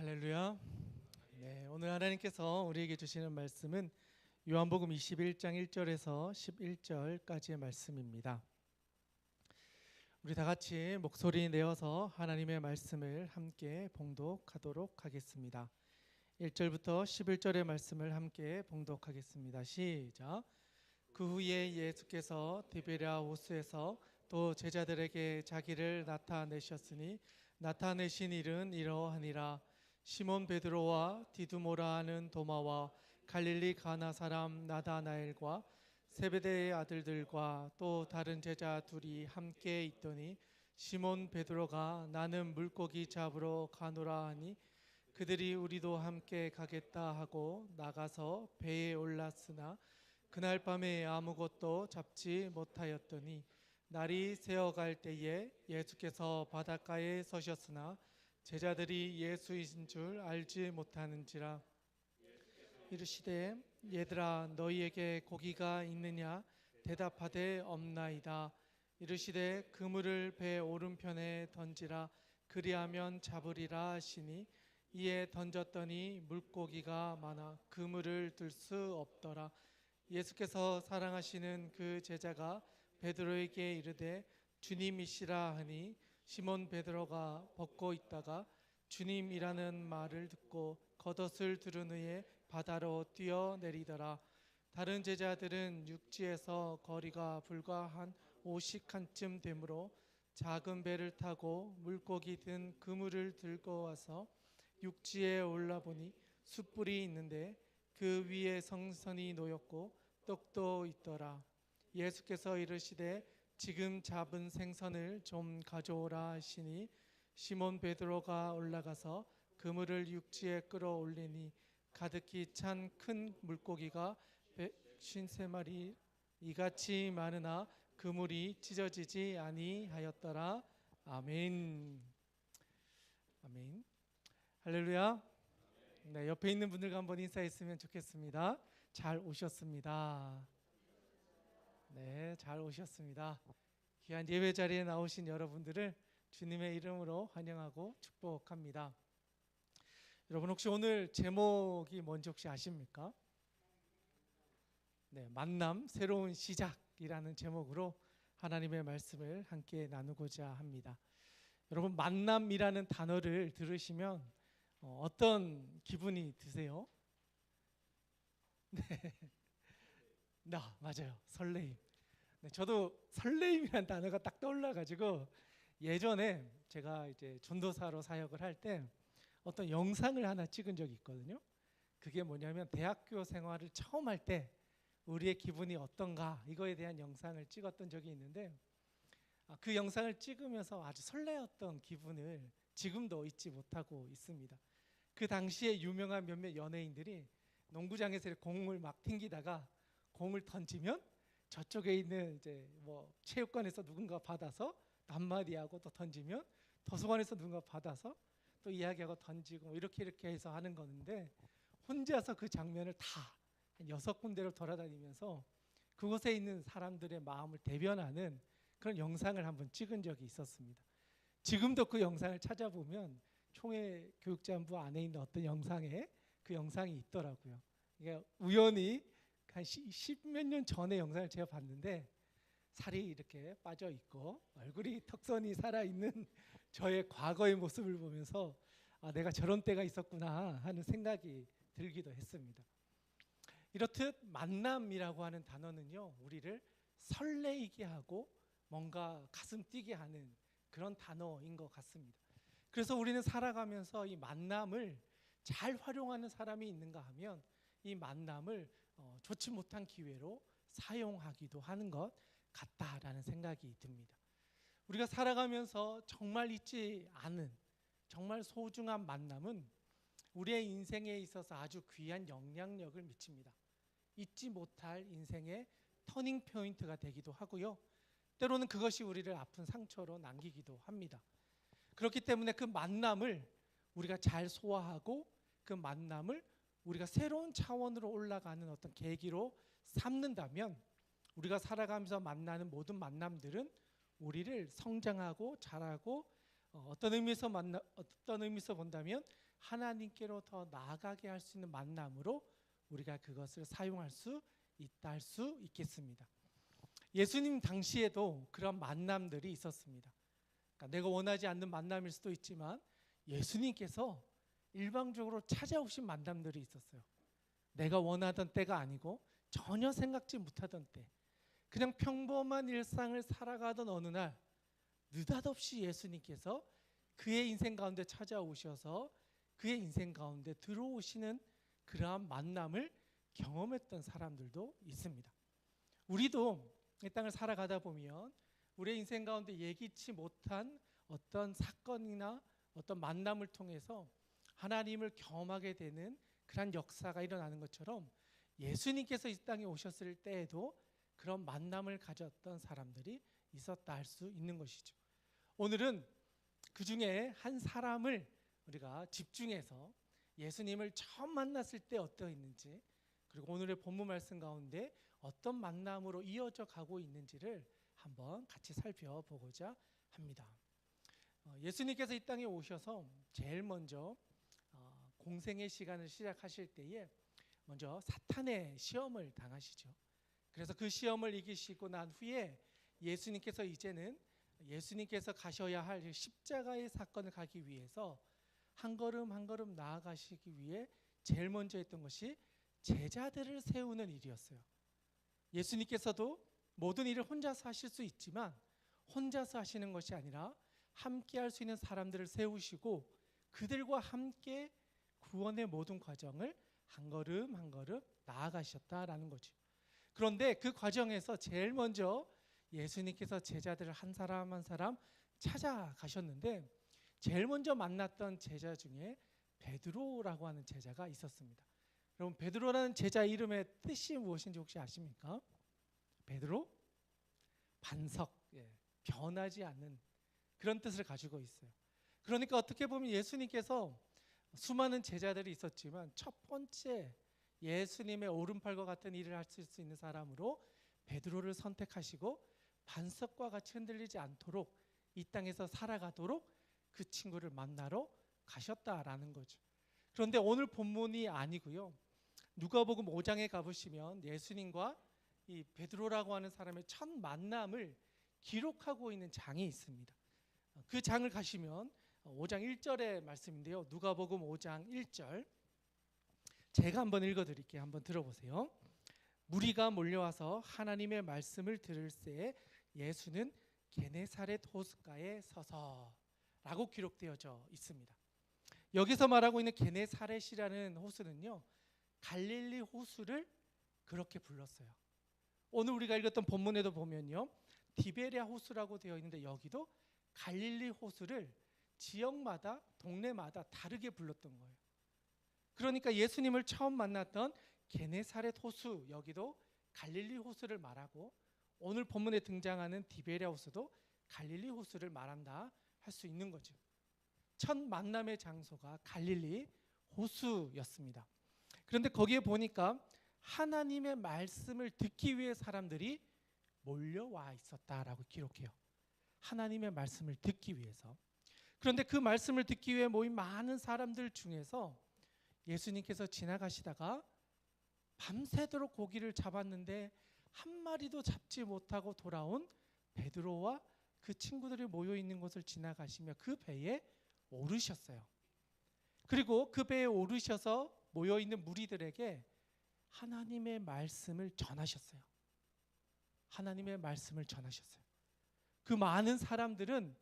할렐루야. 네, 오늘 하나님께서 우리에게 주시는 말씀은 요한복음 21장 1절에서 11절까지의 말씀입니다. 우리 다 같이 목소리 내어서 하나님의 말씀을 함께 봉독하도록 하겠습니다. 1절부터 11절의 말씀을 함께 봉독하겠습니다. 시작. 그 후에 예수께서 디베랴 호수에서 또 제자들에게 자기를 나타내셨으니 나타내신 일은 이러하니라. 시몬 베드로와 디두모라 하는 도마와 갈릴리 가나 사람 나다나엘과 세베대의 아들들과 또 다른 제자 둘이 함께 있더니 시몬 베드로가 나는 물고기 잡으러 가노라 하니 그들이 우리도 함께 가겠다 하고 나가서 배에 올랐으나 그날 밤에 아무것도 잡지 못하였더니 날이 새어갈 때에 예수께서 바닷가에 서셨으나 제자들이 예수이신 줄 알지 못하는지라. 이르시되 얘들아 너희에게 고기가 있느냐 대답하되 없나이다. 이르시되 그물을 배 오른편에 던지라 그리하면 잡으리라 하시니 이에 던졌더니 물고기가 많아 그물을 들 수 없더라. 예수께서 사랑하시는 그 제자가 베드로에게 이르되 주님이시라 하니 시몬 베드로가 벗고 있다가 주님이라는 말을 듣고 겉옷을 두른 후에 바다로 뛰어내리더라. 다른 제자들은 육지에서 거리가 불과 한 50칸쯤 되므로 작은 배를 타고 물고기 든 그물을 들고 와서 육지에 올라보니 숯불이 있는데 그 위에 생선이 놓였고 떡도 있더라. 예수께서 이르시되 지금 잡은 생선을 좀 가져오라 하시니 시몬 베드로가 올라가서 그물을 육지에 끌어올리니 가득히 찬 큰 물고기가 153마리 이같이 많으나 그물이 찢어지지 아니하였더라. 아멘. 아멘. 할렐루야. 네, 옆에 있는 분들과 한번 인사했으면 좋겠습니다. 잘 오셨습니다. 네, 잘 오셨습니다. 귀한 예배 자리에 나오신 여러분들을 주님의 이름으로 환영하고 축복합니다. 여러분 혹시 오늘 제목이 뭔지 혹시 아십니까? 네, 만남 새로운 시작이라는 제목으로 하나님의 말씀을 함께 나누고자 합니다. 여러분 만남이라는 단어를 들으시면 어떤 기분이 드세요? 네. 맞아요. 설레임. 네, 저도 설레임이라는 단어가 딱 떠올라가지고 예전에 제가 이제 전도사로 사역을 할 때 어떤 영상을 하나 찍은 적이 있거든요. 그게 뭐냐면 대학교 생활을 처음 할 때 우리의 기분이 어떤가 이거에 대한 영상을 찍었던 적이 있는데 그 영상을 찍으면서 아주 설레었던 기분을 지금도 잊지 못하고 있습니다. 그 당시에 유명한 몇몇 연예인들이 농구장에서 공을 막 튕기다가 공을 던지면 저쪽에 있는 이제 뭐 체육관에서 누군가 받아서 한마디 하고 또 던지면 도서관에서 누군가 받아서 또 이야기하고 던지고 이렇게 해서 하는 건데 혼자서 그 장면을 다 6군데를 돌아다니면서 그곳에 있는 사람들의 마음을 대변하는 그런 영상을 한번 찍은 적이 있었습니다. 지금도 그 영상을 찾아보면 총회교육자부 안에 있는 어떤 영상에 그 영상이 있더라고요. 이게 우연히 한 10몇 년 전의 영상을 제가 봤는데 살이 이렇게 빠져 있고 얼굴이 턱선이 살아 있는 저의 과거의 모습을 보면서 내가 저런 때가 있었구나 하는 생각이 들기도 했습니다. 이렇듯 만남이라고 하는 단어는요, 우리를 설레이게 하고 뭔가 가슴 뛰게 하는 그런 단어인 것 같습니다. 그래서 우리는 살아가면서 이 만남을 잘 활용하는 사람이 있는가 하면 이 만남을 좋지 못한 기회로 사용하기도 하는 것 같다라는 생각이 듭니다. 우리가 살아가면서 정말 잊지 않은 정말 소중한 만남은 우리의 인생에 있어서 아주 귀한 영향력을 미칩니다. 잊지 못할 인생의 터닝 포인트가 되기도 하고요. 때로는 그것이 우리를 아픈 상처로 남기기도 합니다. 그렇기 때문에 그 만남을 우리가 잘 소화하고 그 만남을 우리가 새로운 차원으로 올라가는 어떤 계기로 삼는다면 우리가 살아가면서 만나는 모든 만남들은 우리를 성장하고 자라고 어떤 의미에서 본다면 하나님께로 더 나아가게 할 수 있는 만남으로 우리가 그것을 사용할 수 있다 할 수 있겠습니다. 예수님 당시에도 그런 만남들이 있었습니다. 그러니까 내가 원하지 않는 만남일 수도 있지만 예수님께서 일방적으로 찾아오신 만남들이 있었어요. 내가 원하던 때가 아니고 전혀 생각지 못하던 때, 그냥 평범한 일상을 살아가던 어느 날 느닷없이 예수님께서 그의 인생 가운데 찾아오셔서 그의 인생 가운데 들어오시는 그러한 만남을 경험했던 사람들도 있습니다. 우리도 이 땅을 살아가다 보면 우리의 인생 가운데 예기치 못한 어떤 사건이나 어떤 만남을 통해서 하나님을 경험하게 되는 그런 역사가 일어나는 것처럼 예수님께서 이 땅에 오셨을 때에도 그런 만남을 가졌던 사람들이 있었다 할 수 있는 것이죠. 오늘은 그 중에 한 사람을 우리가 집중해서 예수님을 처음 만났을 때 어떠했는지, 그리고 오늘의 본문 말씀 가운데 어떤 만남으로 이어져 가고 있는지를 한번 같이 살펴보고자 합니다. 예수님께서 이 땅에 오셔서 제일 먼저 공생의 시간을 시작하실 때에 먼저 사탄의 시험을 당하시죠. 그래서 그 시험을 이기시고 난 후에 예수님께서 이제는 예수님께서 가셔야 할 십자가의 사건을 가기 위해서 한 걸음 한 걸음 나아가시기 위해 제일 먼저 했던 것이 제자들을 세우는 일이었어요. 예수님께서도 모든 일을 혼자서 하실 수 있지만 혼자서 하시는 것이 아니라 함께 할 수 있는 사람들을 세우시고 그들과 함께 구원의 모든 과정을 한 걸음 한 걸음 나아가셨다라는 거죠. 그런데 그 과정에서 제일 먼저 예수님께서 제자들을 한 사람 한 사람 찾아가셨는데 제일 먼저 만났던 제자 중에 베드로라고 하는 제자가 있었습니다. 여러분, 베드로라는 제자 이름의 뜻이 무엇인지 혹시 아십니까? 베드로? 반석, 변하지 않는 그런 뜻을 가지고 있어요. 그러니까 어떻게 보면 예수님께서 수많은 제자들이 있었지만 첫 번째 예수님의 오른팔과 같은 일을 할 수 있는 사람으로 베드로를 선택하시고 반석과 같이 흔들리지 않도록 이 땅에서 살아가도록 그 친구를 만나러 가셨다라는 거죠. 그런데 오늘 본문이 아니고요. 누가복음 5장에 가보시면 예수님과 이 베드로라고 하는 사람의 첫 만남을 기록하고 있는 장이 있습니다. 그 장을 가시면 5장 1절의 말씀인데요. 누가복음 5장 1절 제가 한번 읽어드릴게요. 한번 들어보세요. 무리가 몰려와서 하나님의 말씀을 들을새 예수는 게네사렛 호숫가에 서서 라고 기록되어져 있습니다. 여기서 말하고 있는 게네사렛이라는 호수는요, 갈릴리 호수를 그렇게 불렀어요. 오늘 우리가 읽었던 본문에도 보면요, 디베랴 호수라고 되어 있는데 여기도 갈릴리 호수를 지역마다 동네마다 다르게 불렀던 거예요. 그러니까 예수님을 처음 만났던 게네사렛 호수, 여기도 갈릴리 호수를 말하고 오늘 본문에 등장하는 디베랴 호수도 갈릴리 호수를 말한다 할 수 있는 거죠. 첫 만남의 장소가 갈릴리 호수였습니다. 그런데 거기에 보니까 하나님의 말씀을 듣기 위해 사람들이 몰려와 있었다라고 기록해요. 하나님의 말씀을 듣기 위해서. 그런데 그 말씀을 듣기 위해 모인 많은 사람들 중에서 예수님께서 지나가시다가 밤새도록 고기를 잡았는데 한 마리도 잡지 못하고 돌아온 베드로와 그 친구들이 모여 있는 곳을 지나가시며 그 배에 오르셨어요. 그리고 그 배에 오르셔서 모여 있는 무리들에게 하나님의 말씀을 전하셨어요. 하나님의 말씀을 전하셨어요. 그 많은 사람들은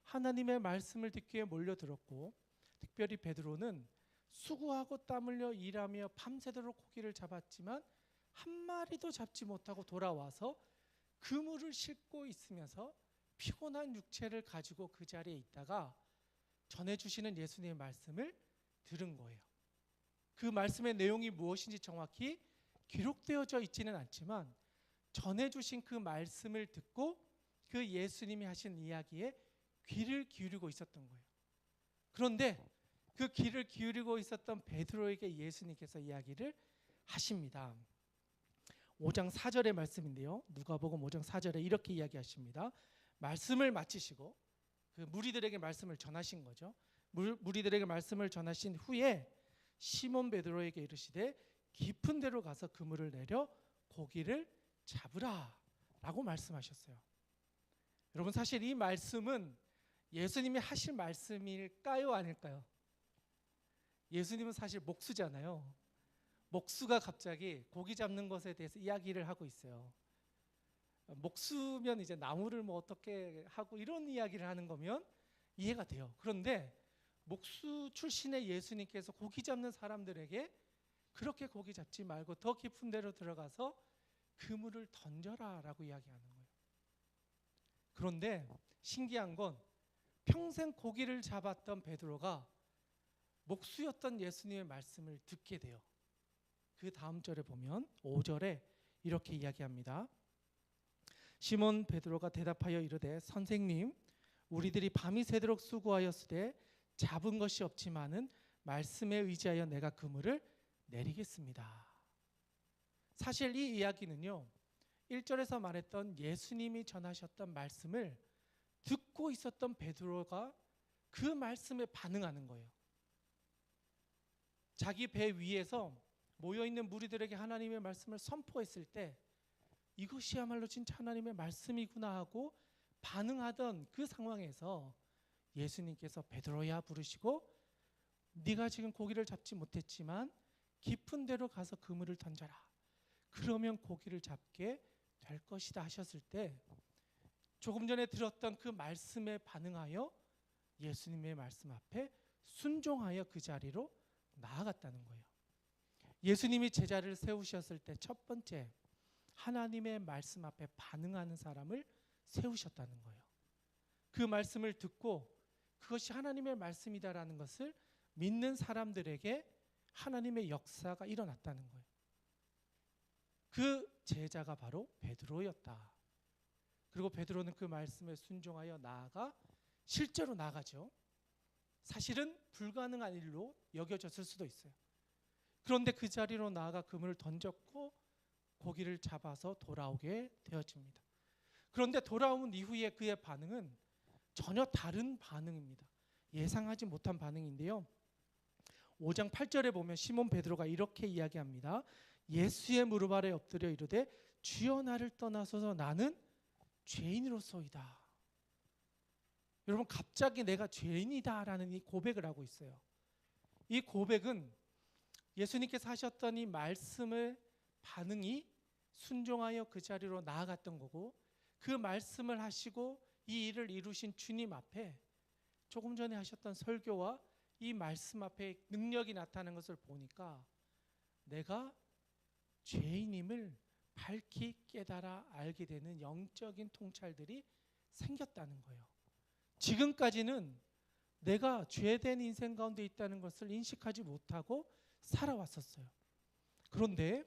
하나님의 말씀을 듣기에 몰려들었고 특별히 베드로는 수고하고 땀 흘려 일하며 밤새도록 고기를 잡았지만 한 마리도 잡지 못하고 돌아와서 그물을 싣고 있으면서 피곤한 육체를 가지고 그 자리에 있다가 전해주시는 예수님의 말씀을 들은 거예요. 그 말씀의 내용이 무엇인지 정확히 기록되어져 있지는 않지만 전해주신 그 말씀을 듣고 그 예수님이 하신 이야기에 귀를 기울이고 있었던 거예요. 그런데 그 귀를 기울이고 있었던 베드로에게 예수님께서 이야기를 하십니다. 5장 4절의 말씀인데요. 누가복음 5장 4절에 이렇게 이야기하십니다. 말씀을 마치시고 그 무리들에게 말씀을 전하신 거죠. 무리들에게 말씀을 전하신 후에 시몬 베드로에게 이르시되 깊은 데로 가서 그물을 내려 고기를 잡으라 라고 말씀하셨어요. 여러분, 사실 이 말씀은 예수님이 하실 말씀일까요, 아닐까요? 예수님은 사실 목수잖아요. 목수가 갑자기 고기 잡는 것에 대해서 이야기를 하고 있어요. 목수면 이제 나무를 뭐 어떻게 하고 이런 이야기를 하는 거면 이해가 돼요. 그런데 목수 출신의 예수님께서 고기 잡는 사람들에게 그렇게 고기 잡지 말고 더 깊은 데로 들어가서 그물을 던져라 라고 이야기하는 거예요. 그런데 신기한 건 평생 고기를 잡았던 베드로가 목수였던 예수님의 말씀을 듣게 돼요. 그 다음 절에 보면 5절에 이렇게 이야기합니다. 시몬 베드로가 대답하여 이르되 선생님, 우리들이 밤이 새도록 수고하였으되 잡은 것이 없지만은 말씀에 의지하여 내가 그물을 내리겠습니다. 사실 이 이야기는요, 1절에서 말했던 예수님이 전하셨던 말씀을 듣고 있었던 베드로가 그 말씀에 반응하는 거예요. 자기 배 위에서 모여있는 무리들에게 하나님의 말씀을 선포했을 때 이것이야말로 진짜 하나님의 말씀이구나 하고 반응하던 그 상황에서 예수님께서 베드로야 부르시고 네가 지금 고기를 잡지 못했지만 깊은 데로 가서 그물을 던져라. 그러면 고기를 잡게 될 것이다 하셨을 때 조금 전에 들었던 그 말씀에 반응하여 예수님의 말씀 앞에 순종하여 그 자리로 나아갔다는 거예요. 예수님이 제자를 세우셨을 때 첫 번째 하나님의 말씀 앞에 반응하는 사람을 세우셨다는 거예요. 그 말씀을 듣고 그것이 하나님의 말씀이다라는 것을 믿는 사람들에게 하나님의 역사가 일어났다는 거예요. 그 제자가 바로 베드로였다. 그리고 베드로는 그 말씀에 순종하여 나아가 실제로 나가죠. 사실은 불가능한 일로 여겨졌을 수도 있어요. 그런데 그 자리로 나아가 그물을 던졌고 고기를 잡아서 돌아오게 되어집니다. 그런데 돌아온 이후에 그의 반응은 전혀 다른 반응입니다. 예상하지 못한 반응인데요. 5장 8절에 보면 시몬 베드로가 이렇게 이야기합니다. 예수의 무릎 아래 엎드려 이르되 주여 나를 떠나소서 나는 죄인으로소이다. 여러분, 갑자기 내가 죄인이다라는 이 고백을 하고 있어요. 이 고백은 예수님께서 하셨던 이 말씀의 반응이 순종하여 그 자리로 나아갔던 거고, 그 말씀을 하시고 이 일을 이루신 주님 앞에 조금 전에 하셨던 설교와 이 말씀 앞에 능력이 나타나는 것을 보니까 내가 죄인임을 밝히 깨달아 알게 되는 영적인 통찰들이 생겼다는 거예요. 지금까지는 내가 죄된 인생 가운데 있다는 것을 인식하지 못하고 살아왔었어요. 그런데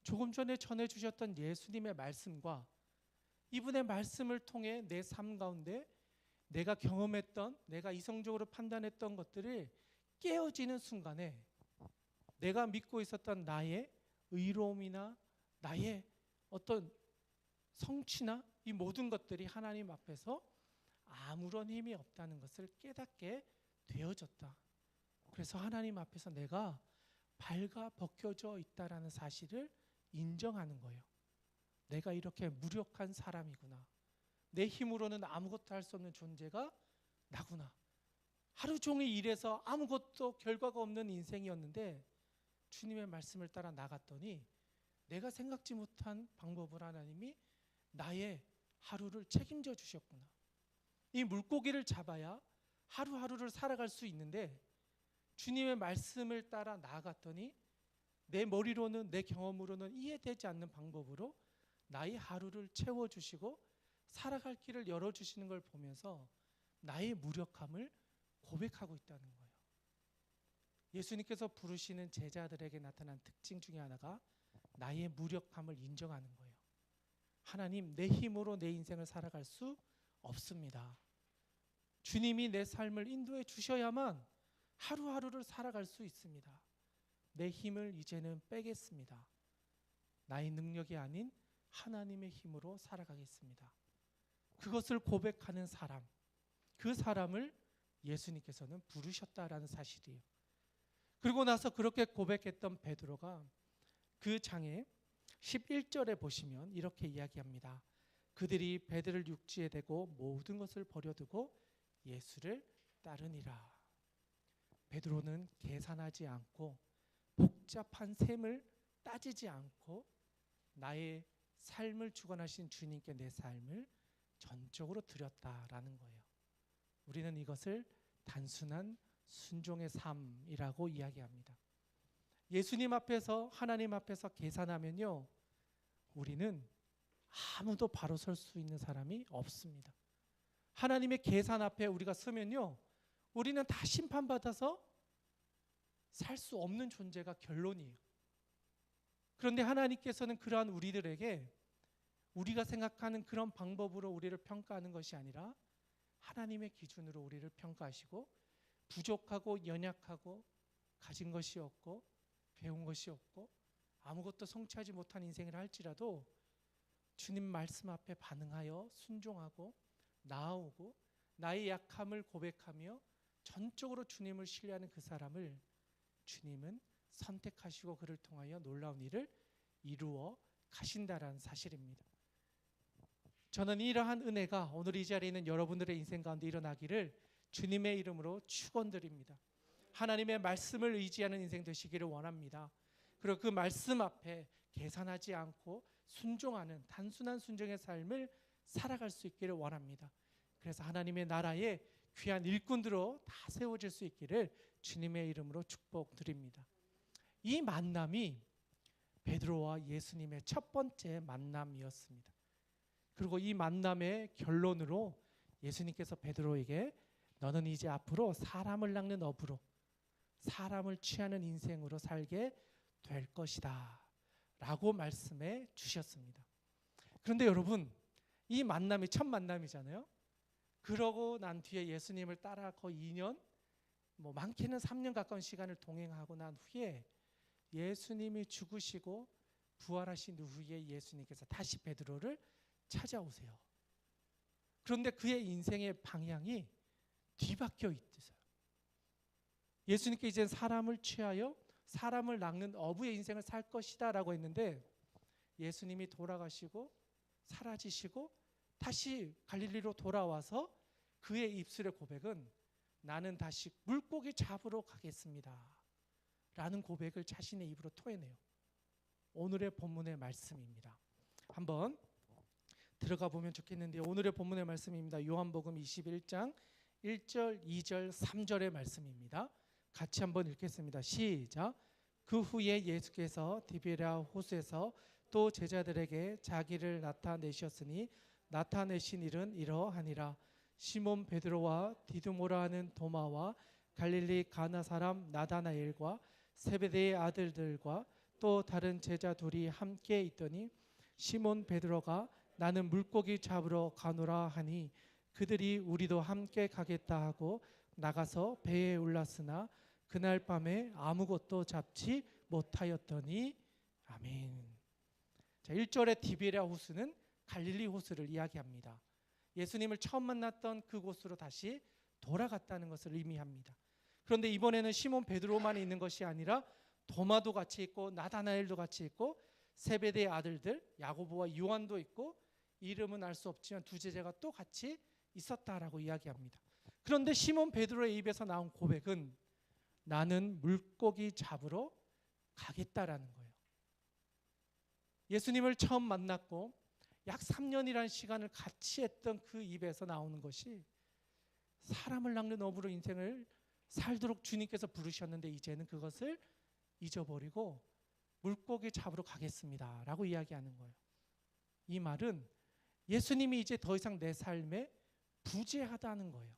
조금 전에 전해주셨던 예수님의 말씀과 이분의 말씀을 통해 내 삶 가운데 내가 경험했던, 내가 이성적으로 판단했던 것들을 깨어지는 순간에 내가 믿고 있었던 나의 의로움이나 나의 어떤 성취나 이 모든 것들이 하나님 앞에서 아무런 힘이 없다는 것을 깨닫게 되어졌다. 그래서 하나님 앞에서 내가 발가 벗겨져 있다라는 사실을 인정하는 거예요. 내가 이렇게 무력한 사람이구나. 내 힘으로는 아무것도 할 수 없는 존재가 나구나. 하루 종일 일해서 아무것도 결과가 없는 인생이었는데 주님의 말씀을 따라 나갔더니 내가 생각지 못한 방법으로 하나님이 나의 하루를 책임져 주셨구나. 이 물고기를 잡아야 하루하루를 살아갈 수 있는데 주님의 말씀을 따라 나아갔더니 내 머리로는, 내 경험으로는 이해되지 않는 방법으로 나의 하루를 채워주시고 살아갈 길을 열어주시는 걸 보면서 나의 무력함을 고백하고 있다는 거예요. 예수님께서 부르시는 제자들에게 나타난 특징 중에 하나가 나의 무력함을 인정하는 거예요. 하나님, 내 힘으로 내 인생을 살아갈 수 없습니다. 주님이 내 삶을 인도해 주셔야만 하루하루를 살아갈 수 있습니다. 내 힘을 이제는 빼겠습니다. 나의 능력이 아닌 하나님의 힘으로 살아가겠습니다. 그것을 고백하는 사람, 그 사람을 예수님께서는 부르셨다라는 사실이에요. 그리고 나서 그렇게 고백했던 베드로가 그 장에 11절에 보시면 이렇게 이야기합니다. 그들이 베드로를 육지에 대고 모든 것을 버려두고 예수를 따르니라. 베드로는 계산하지 않고 복잡한 셈을 따지지 않고 나의 삶을 주관하신 주님께 내 삶을 전적으로 드렸다라는 거예요. 우리는 이것을 단순한 순종의 삶이라고 이야기합니다. 예수님 앞에서, 하나님 앞에서 계산하면요, 우리는 아무도 바로 설 수 있는 사람이 없습니다. 하나님의 계산 앞에 우리가 서면요, 우리는 다 심판받아서 살 수 없는 존재가 결론이에요. 그런데 하나님께서는 그러한 우리들에게 우리가 생각하는 그런 방법으로 우리를 평가하는 것이 아니라 하나님의 기준으로 우리를 평가하시고, 부족하고 연약하고 가진 것이 없고 배운 것이 없고 아무것도 성취하지 못한 인생을 할지라도 주님 말씀 앞에 반응하여 순종하고 나아오고 나의 약함을 고백하며 전적으로 주님을 신뢰하는 그 사람을 주님은 선택하시고 그를 통하여 놀라운 일을 이루어 가신다라는 사실입니다. 저는 이러한 은혜가 오늘 이 자리에 있는 여러분들의 인생 가운데 일어나기를 주님의 이름으로 축원드립니다. 하나님의 말씀을 의지하는 인생 되시기를 원합니다. 그리고 그 말씀 앞에 계산하지 않고 순종하는 단순한 순종의 삶을 살아갈 수 있기를 원합니다. 그래서 하나님의 나라에 귀한 일꾼들로 다 세워질 수 있기를 주님의 이름으로 축복드립니다. 이 만남이 베드로와 예수님의 첫 번째 만남이었습니다. 그리고 이 만남의 결론으로 예수님께서 베드로에게 너는 이제 앞으로 사람을 낚는 어부로, 사람을 취하는 인생으로 살게 될 것이다 라고 말씀해 주셨습니다. 그런데 여러분, 이 만남이 첫 만남이잖아요. 그러고 난 뒤에 예수님을 따라 거의 2년, 많게는 3년 가까운 시간을 동행하고 난 후에 예수님이 죽으시고 부활하신 후에 예수님께서 다시 베드로를 찾아오세요. 그런데 그의 인생의 방향이 뒤바뀌어 있어요. 예수님께 이제 사람을 취하여 사람을 낚는 어부의 인생을 살 것이다 라고 했는데, 예수님이 돌아가시고 사라지시고 다시 갈릴리로 돌아와서 그의 입술의 고백은 나는 다시 물고기 잡으러 가겠습니다 라는 고백을 자신의 입으로 토해내요. 오늘의 본문의 말씀입니다. 한번 들어가 보면 좋겠는데, 오늘의 본문의 말씀입니다. 요한복음 21장 1절, 2절, 3절의 말씀입니다. 같이 한번 읽겠습니다. 시작. 그 후에 예수께서 디베랴 호수에서 또 제자들에게 자기를 나타내셨으니 나타내신 일은 이러하니라. 시몬 베드로와 디두모라 하는 도마와 갈릴리 가나 사람 나다나엘과 세베대의 아들들과 또 다른 제자 둘이 함께 있더니 시몬 베드로가 나는 물고기 잡으러 가노라 하니 그들이 우리도 함께 가겠다 하고 나가서 배에 올랐으나 그날 밤에 아무것도 잡지 못하였더니. 아멘. 자, 1절의 디베랴 호수는 갈릴리 호수를 이야기합니다. 예수님을 처음 만났던 그곳으로 다시 돌아갔다는 것을 의미합니다. 그런데 이번에는 시몬 베드로만 있는 것이 아니라 도마도 같이 있고 나다나엘도 같이 있고 세베대의 아들들 야고보와 요한도 있고 이름은 알 수 없지만 두 제자가 또 같이 있었다라고 이야기합니다. 그런데 시몬 베드로의 입에서 나온 고백은 나는 물고기 잡으러 가겠다라는 거예요. 예수님을 처음 만났고 약 3년이라는 시간을 같이 했던 그 입에서 나오는 것이 사람을 낚는 어부로 인생을 살도록 주님께서 부르셨는데 이제는 그것을 잊어버리고 물고기 잡으러 가겠습니다 라고 이야기하는 거예요. 이 말은 예수님이 이제 더 이상 내 삶에 부재하다는 거예요.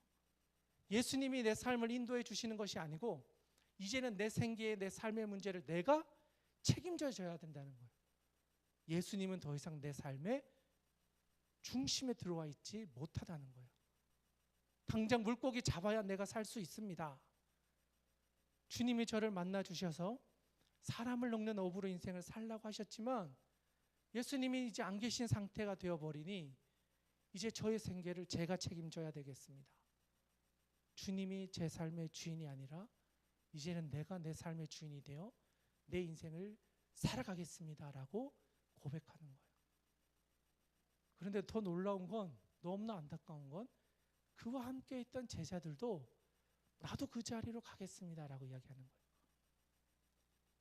예수님이 내 삶을 인도해 주시는 것이 아니고 이제는 내 생계에 내 삶의 문제를 내가 책임져 져야 된다는 거예요. 예수님은 더 이상 내 삶의 중심에 들어와 있지 못하다는 거예요. 당장 물고기 잡아야 내가 살 수 있습니다. 주님이 저를 만나 주셔서 사람을 낚는 어부로 인생을 살라고 하셨지만 예수님이 이제 안 계신 상태가 되어버리니 이제 저의 생계를 제가 책임져야 되겠습니다. 주님이 제 삶의 주인이 아니라 이제는 내가 내 삶의 주인이 되어 내 인생을 살아가겠습니다라고 고백하는 거예요. 그런데 더 놀라운 건, 너무나 안타까운 건, 그와 함께 있던 제자들도 나도 그 자리로 가겠습니다라고 이야기하는 거예요.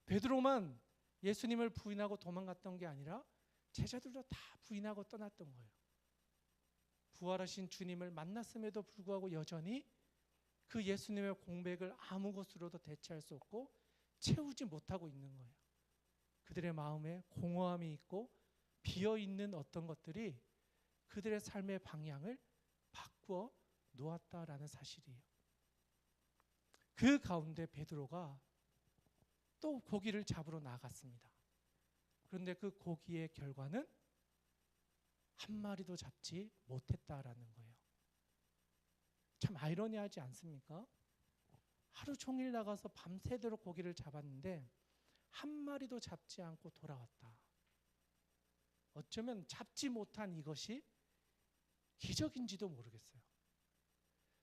베드로만 예수님을 부인하고 도망갔던 게 아니라 제자들도 다 부인하고 떠났던 거예요. 부활하신 주님을 만났음에도 불구하고 여전히 그 예수님의 공백을 아무 것으로도 대체할 수 없고 채우지 못하고 있는 거예요. 그들의 마음에 공허함이 있고 비어있는 어떤 것들이 그들의 삶의 방향을 바꾸어 놓았다라는 사실이에요. 그 가운데 베드로가 또 고기를 잡으러 나갔습니다. 그런데 그 고기의 결과는 한 마리도 잡지 못했다라는 거예요. 참 아이러니하지 않습니까? 하루 종일 나가서 밤새도록 고기를 잡았는데 한 마리도 잡지 않고 돌아왔다. 어쩌면 잡지 못한 이것이 기적인지도 모르겠어요.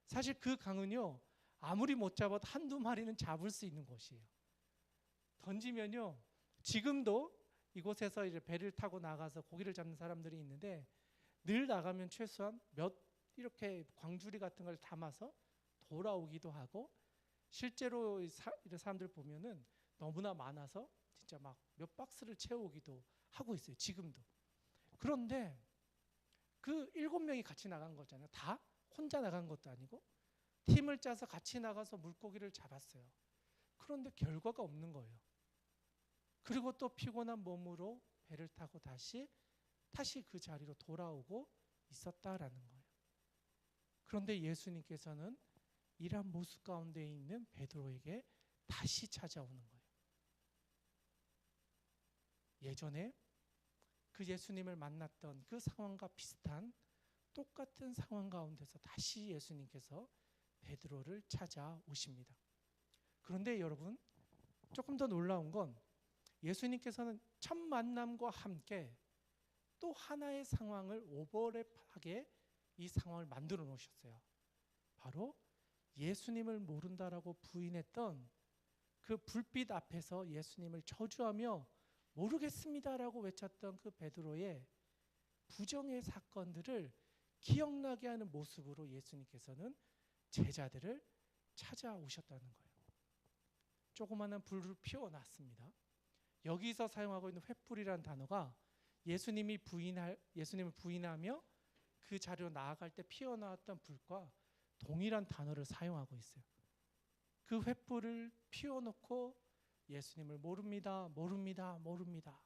사실 그 강은요, 아무리 못 잡아도 한두 마리는 잡을 수 있는 곳이에요. 던지면요, 지금도 이곳에서 이제 배를 타고 나가서 고기를 잡는 사람들이 있는데 늘 나가면 최소한 몇 이렇게 광주리 같은 걸 담아서 돌아오기도 하고, 실제로 사람들 보면은 너무나 많아서 진짜 막 몇 박스를 채우기도 하고 있어요. 지금도. 그런데 그 7명이 같이 나간 거잖아요. 다 혼자 나간 것도 아니고 팀을 짜서 같이 나가서 물고기를 잡았어요. 그런데 결과가 없는 거예요. 그리고 또 피곤한 몸으로 배를 타고 다시 그 자리로 돌아오고 있었다라는 거예요. 그런데 예수님께서는 이러한 모습 가운데 있는 베드로에게 다시 찾아오는 거예요. 예전에 그 예수님을 만났던 그 상황과 비슷한 똑같은 상황 가운데서 다시 예수님께서 베드로를 찾아오십니다. 그런데 여러분, 조금 더 놀라운 건 예수님께서는 첫 만남과 함께 또 하나의 상황을 오버랩하게 이 상황을 만들어 놓으셨어요. 바로 예수님을 모른다라고 부인했던 그 불빛 앞에서 예수님을 저주하며 모르겠습니다라고 외쳤던 그 베드로의 부정의 사건들을 기억나게 하는 모습으로 예수님께서는 제자들을 찾아오셨다는 거예요. 조그마한 불을 피워놨습니다. 여기서 사용하고 있는 횃불이라는 단어가 예수님을 부인하며 그 자리로 나아갈 때 피어나왔던 불과 동일한 단어를 사용하고 있어요. 그 횃불을 피워놓고 예수님을 모릅니다, 모릅니다, 모릅니다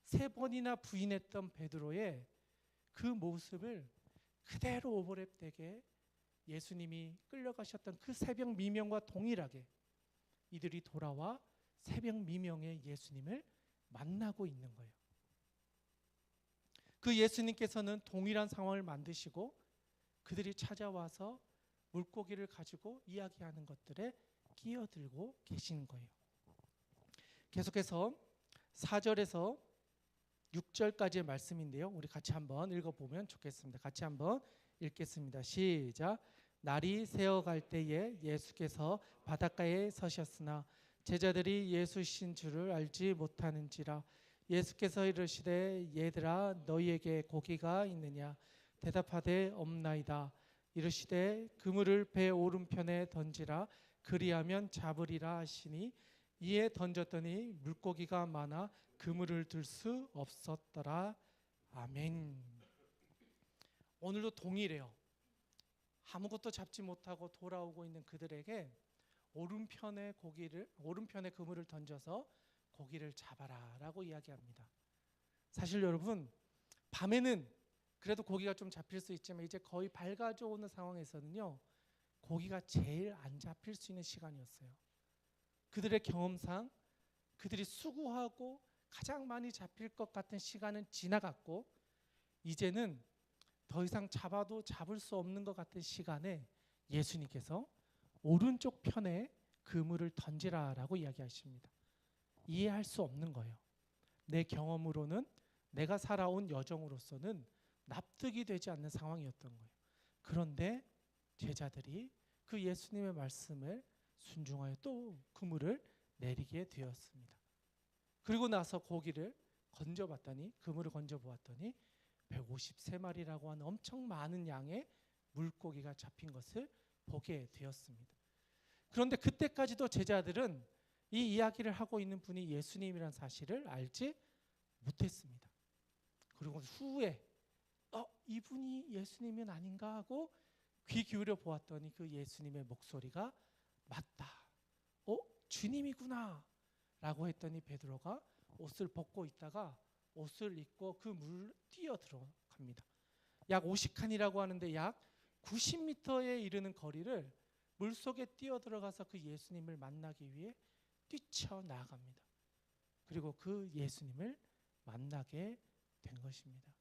3번이나 부인했던 베드로의 그 모습을 그대로 오버랩되게 예수님이 끌려가셨던 그 새벽 미명과 동일하게 이들이 돌아와 새벽 미명의 예수님을 만나고 있는 거예요. 그 예수님께서는 동일한 상황을 만드시고 그들이 찾아와서 물고기를 가지고 이야기하는 것들에 끼어들고 계시는 거예요. 계속해서 4절에서 6절까지의 말씀인데요. 우리 같이 한번 읽어보면 좋겠습니다. 같이 한번 읽겠습니다. 시작. 날이 새어갈 때에 예수께서 바닷가에 서셨으나 제자들이 예수신 줄을 알지 못하는지라. 예수께서 이르시되 얘들아 너희에게 고기가 있느냐. 대답하되 없나이다. 이르시되 그물을 배 오른편에 던지라. 그리하면 잡으리라 하시니 이에 던졌더니 물고기가 많아 그물을 들 수 없었더라. 아멘. 오늘도 동일해요. 아무것도 잡지 못하고 돌아오고 있는 그들에게 오른편에 그물을 던져서 고기를 잡아라라고 이야기합니다. 사실 여러분, 밤에는 그래도 고기가 좀 잡힐 수 있지만 이제 거의 밝아져 오는 상황에서는요, 고기가 제일 안 잡힐 수 있는 시간이었어요. 그들의 경험상 그들이 수고하고 가장 많이 잡힐 것 같은 시간은 지나갔고 이제는 더 이상 잡아도 잡을 수 없는 것 같은 시간에 예수님께서 오른쪽 편에 그물을 던지라라고 이야기하십니다. 이해할 수 없는 거예요. 내 경험으로는, 내가 살아온 여정으로서는 납득이 되지 않는 상황이었던 거예요. 그런데 제자들이 그 예수님의 말씀을 순종하여 또 그물을 내리게 되었습니다. 그리고 나서 고기를 건져봤더니, 그물을 건져보았더니 153마리라고 하는 엄청 많은 양의 물고기가 잡힌 것을 보게 되었습니다. 그런데 그때까지도 제자들은 이 이야기를 하고 있는 분이 예수님이라는 사실을 알지 못했습니다. 그리고 후에 이분이 예수님은 아닌가 하고 귀 기울여 보았더니 그 예수님의 목소리가 맞다. 주님이구나 라고 했더니 베드로가 옷을 벗고 있다가 옷을 입고 그 물 뛰어 들어갑니다. 약 50칸이라고 하는데 약 90m에 이르는 거리를 물속에 뛰어 들어가서 그 예수님을 만나기 위해 뛰쳐나갑니다. 그리고 그 예수님을 만나게 된 것입니다.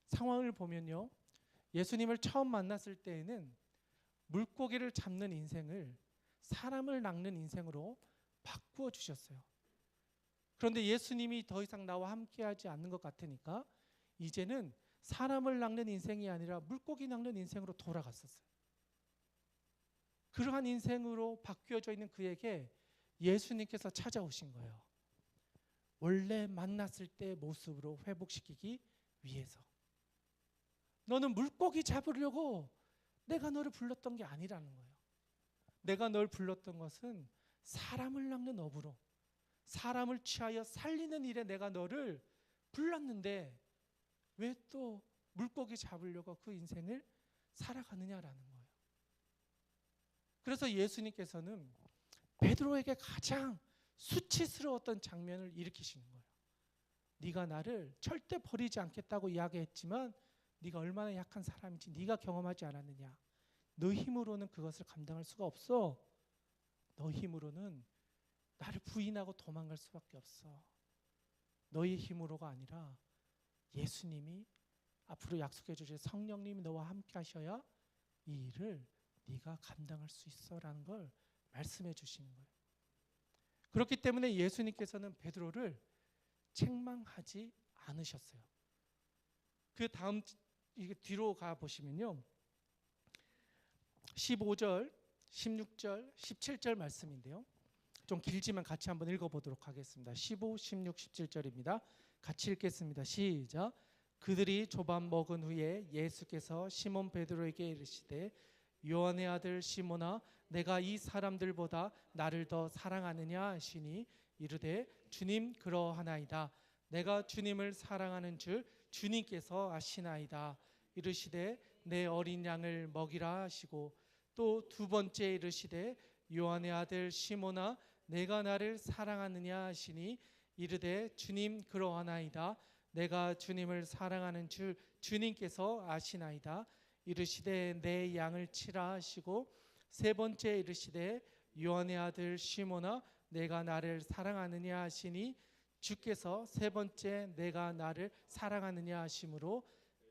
상황을 보면요, 예수님을 처음 만났을 때에는 물고기를 잡는 인생을 사람을 낚는 인생으로 바꾸어 주셨어요. 그런데 예수님이 더 이상 나와 함께하지 않는 것 같으니까 이제는 사람을 낚는 인생이 아니라 물고기 낚는 인생으로 돌아갔었어요. 그러한 인생으로 바뀌어져 있는 그에게 예수님께서 찾아오신 거예요. 원래 만났을 때 모습으로 회복시키기 위해서. 너는 물고기 잡으려고 내가 너를 불렀던 게 아니라는 거예요. 내가 널 불렀던 것은 사람을 낚는 업으로, 사람을 취하여 살리는 일에 내가 너를 불렀는데 왜 또 물고기 잡으려고 그 인생을 살아가느냐라는 거예요. 그래서 예수님께서는 베드로에게 가장 수치스러웠던 장면을 일으키시는 거예요. 네가 나를 절대 버리지 않겠다고 이야기했지만 네가 얼마나 약한 사람인지 네가 경험하지 않았느냐. 너 힘으로는 그것을 감당할 수가 없어. 너 힘으로는 나를 부인하고 도망갈 수밖에 없어. 너의 힘으로가 아니라 예수님이 앞으로 약속해 주실 성령님이 너와 함께 하셔야 이 일을 네가 감당할 수 있어라는 걸 말씀해 주시는 거예요. 그렇기 때문에 예수님께서는 베드로를 책망하지 않으셨어요. 그 다음 뒤로 가 보시면요, 15절, 16절, 17절 말씀인데요, 좀 길지만 같이 한번 읽어보도록 하겠습니다. 15, 16, 17절입니다. 같이 읽겠습니다. 시작. 그들이 조반 먹은 후에 예수께서 시몬 베드로에게 이르시되 요한의 아들 시몬아 내가 이 사람들보다 나를 더 사랑하느냐 하시니 이르되 주님 그러하나이다. 내가 주님을 사랑하는 줄 주님께서 아시나이다. 이르시되 내 어린 양을 먹이라 하시고 또 두 번째 이르시되 요한의 아들 시몬아 내가 나를 사랑하느냐 하시니 이르되 주님 그러하나이다. 내가 주님을 사랑하는 줄 주님께서 아시나이다. 이르시되 내 양을 치라 하시고 세 번째 이르시되 요한의 아들 시몬아 내가 나를 사랑하느냐 하시니 주께서 세 번째 내가 나를 사랑하느냐 하심으로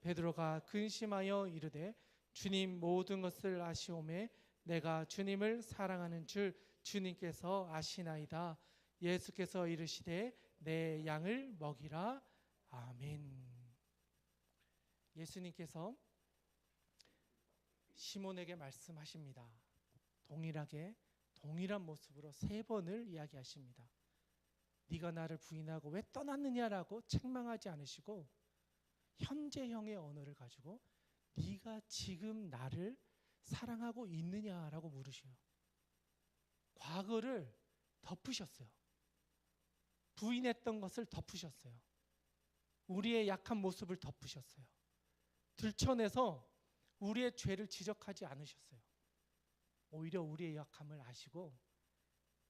베드로가 근심하여 이르되 주님 모든 것을 아시오매 내가 주님을 사랑하는 줄 주님께서 아시나이다. 예수께서 이르시되 내 양을 먹이라. 아멘. 예수님께서 시몬에게 말씀하십니다. 동일한 모습으로 세 번을 이야기하십니다. 네가 나를 부인하고 왜 떠났느냐라고 책망하지 않으시고 현재형의 언어를 가지고 네가 지금 나를 사랑하고 있느냐라고 물으셔요. 과거를 덮으셨어요. 부인했던 것을 덮으셨어요. 우리의 약한 모습을 덮으셨어요. 들춰내서 우리의 죄를 지적하지 않으셨어요. 오히려 우리의 약함을 아시고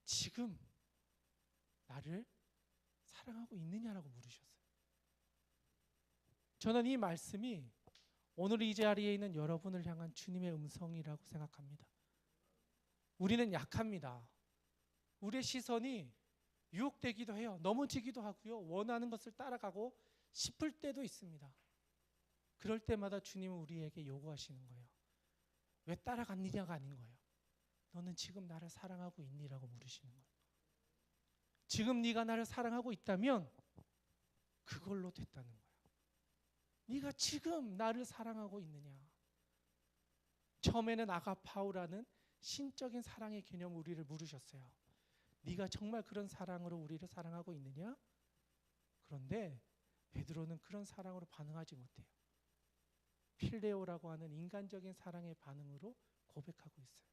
지금 나를 사랑하고 있느냐라고 물으셨어요. 저는 이 말씀이 오늘 이 자리에 있는 여러분을 향한 주님의 음성이라고 생각합니다. 우리는 약합니다. 우리의 시선이 유혹되기도 해요. 넘어지기도 하고요. 원하는 것을 따라가고 싶을 때도 있습니다. 그럴 때마다 주님은 우리에게 요구하시는 거예요. 왜 따라갔느냐가 아닌 거예요. 너는 지금 나를 사랑하고 있니라고 물으시는 거예요. 지금 네가 나를 사랑하고 있다면 그걸로 됐다는 거예요. 네가 지금 나를 사랑하고 있느냐. 처음에는 아가파우라는 신적인 사랑의 개념 우리를 물으셨어요. 네가 정말 그런 사랑으로 우리를 사랑하고 있느냐? 그런데 베드로는 그런 사랑으로 반응하지 못해요. 필레오라고 하는 인간적인 사랑의 반응으로 고백하고 있어요.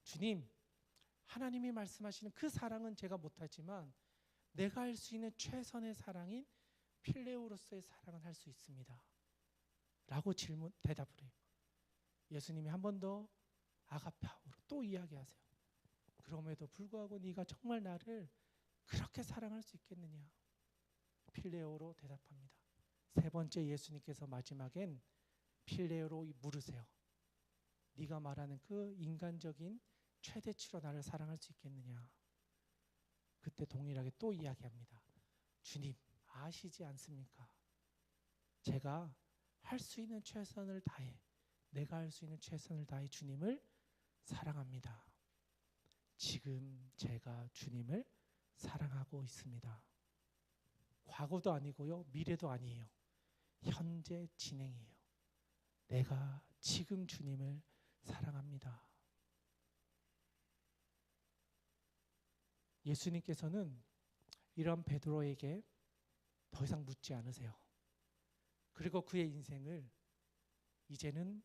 주님, 하나님이 말씀하시는 그 사랑은 제가 못하지만 내가 할 수 있는 최선의 사랑인 필레오로서의 사랑은 할 수 있습니다. 라고 대답을 해요. 예수님이 한 번 더 아가파우로 또 이야기하세요. 그럼에도 불구하고 네가 정말 나를 그렇게 사랑할 수 있겠느냐? 필레오로 대답합니다. 세 번째 예수님께서 마지막엔 필레오로 물으세요. 네가 말하는 그 인간적인 최대치로 나를 사랑할 수 있겠느냐? 그때 동일하게 또 이야기합니다. 주님, 아시지 않습니까? 제가 할 수 있는 최선을 다해, 내가 할 수 있는 최선을 다해 주님을 사랑합니다. 지금 제가 주님을 사랑하고 있습니다. 과거도 아니고요, 미래도 아니에요. 현재 진행이에요. 내가 지금 주님을 사랑합니다. 예수님께서는 이런 베드로에게 더 이상 묻지 않으세요. 그리고 그의 인생을 이제는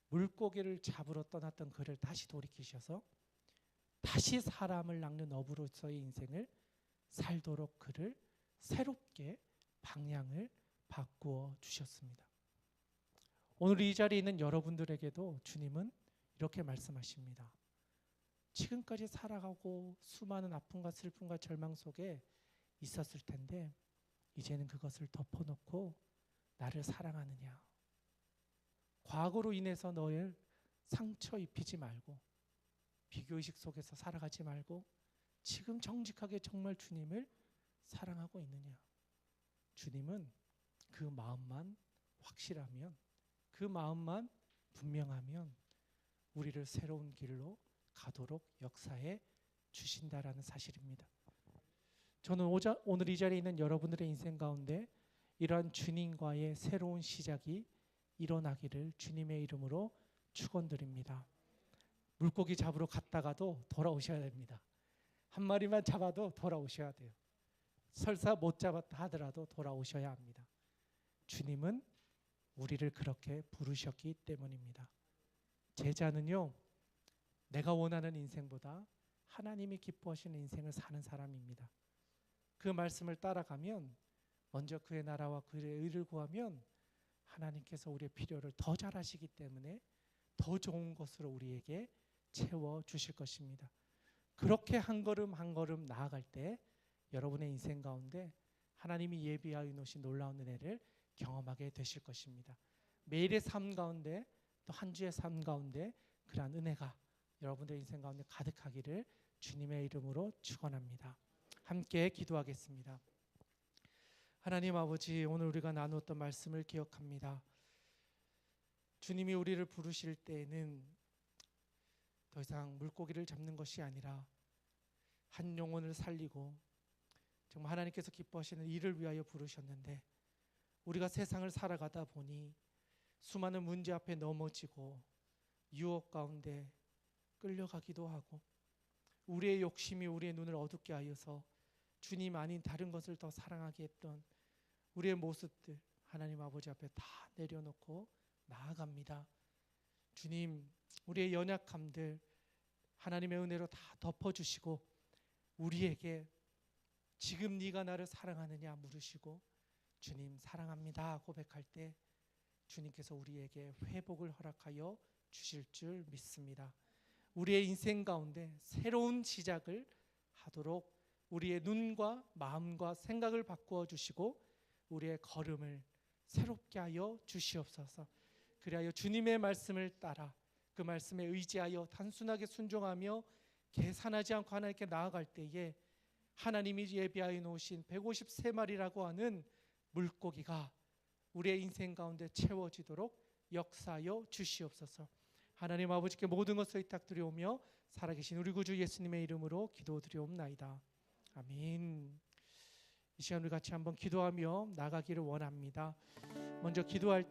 물고기를 잡으러 떠났던 그를 다시 돌이키셔서 다시 사람을 낚는 어부로서의 인생을 살도록 그를 새롭게 방향을 바꾸어 주셨습니다. 오늘 이 자리에 있는 여러분들에게도 주님은 이렇게 말씀하십니다. 지금까지 살아가고 수많은 아픔과 슬픔과 절망 속에 있었을 텐데 이제는 그것을 덮어놓고 나를 사랑하느냐? 과거로 인해서 너를 상처 입히지 말고 비교의식 속에서 살아가지 말고 지금 정직하게 정말 주님을 사랑하고 있느냐? 주님은 그 마음만 확실하면, 그 마음만 분명하면 우리를 새로운 길로 가도록 역사해 주신다라는 사실입니다. 저는 오늘 이 자리에 있는 여러분들의 인생 가운데 이러한 주님과의 새로운 시작이 일어나기를 주님의 이름으로 축원드립니다. 물고기 잡으러 갔다가도 돌아오셔야 됩니다. 한 마리만 잡아도 돌아오셔야 돼요. 설사 못 잡았다 하더라도 돌아오셔야 합니다. 주님은 우리를 그렇게 부르셨기 때문입니다. 제자는요, 내가 원하는 인생보다 하나님이 기뻐하시는 인생을 사는 사람입니다. 그 말씀을 따라가면 먼저 그의 나라와 그의 의를 구하면 하나님께서 우리의 필요를 더 잘하시기 때문에 더 좋은 것으로 우리에게 채워주실 것입니다. 그렇게 한 걸음 한 걸음 나아갈 때 여러분의 인생 가운데 하나님이 예비하여 놓으신 놀라운 은혜를 경험하게 되실 것입니다. 매일의 삶 가운데 또 한 주의 삶 가운데 그러한 은혜가 여러분의 인생 가운데 가득하기를 주님의 이름으로 축원합니다. 함께 기도하겠습니다. 하나님 아버지, 오늘 우리가 나누었던 말씀을 기억합니다. 주님이 우리를 부르실 때에는 더 이상 물고기를 잡는 것이 아니라 한 영혼을 살리고 정말 하나님께서 기뻐하시는 일을 위하여 부르셨는데 우리가 세상을 살아가다 보니 수많은 문제 앞에 넘어지고 유혹 가운데 끌려가기도 하고 우리의 욕심이 우리의 눈을 어둡게 하여서 주님 아닌 다른 것을 더 사랑하게 했던 우리의 모습들 하나님 아버지 앞에 다 내려놓고 나아갑니다. 주님, 우리의 연약함들 하나님의 은혜로 다 덮어주시고 우리에게 지금 네가 나를 사랑하느냐 물으시고 주님 사랑합니다 고백할 때 주님께서 우리에게 회복을 허락하여 주실 줄 믿습니다. 우리의 인생 가운데 새로운 시작을 하도록 우리의 눈과 마음과 생각을 바꾸어 주시고 우리의 걸음을 새롭게 하여 주시옵소서. 그리하여 주님의 말씀을 따라 그 말씀에 의지하여 단순하게 순종하며 계산하지 않고 하나님께 나아갈 때에 하나님이 예비하여 놓으신 153마리라고 하는 물고기가 우리의 인생 가운데 채워지도록 역사하여 주시옵소서. 하나님 아버지께 모든 것을 의탁드리오며 살아계신 우리 구주 예수님의 이름으로 기도드리옵나이다. 아멘. 이 시간 우리 같이 한번 기도하며 나가기를 원합니다. 먼저 기도할 때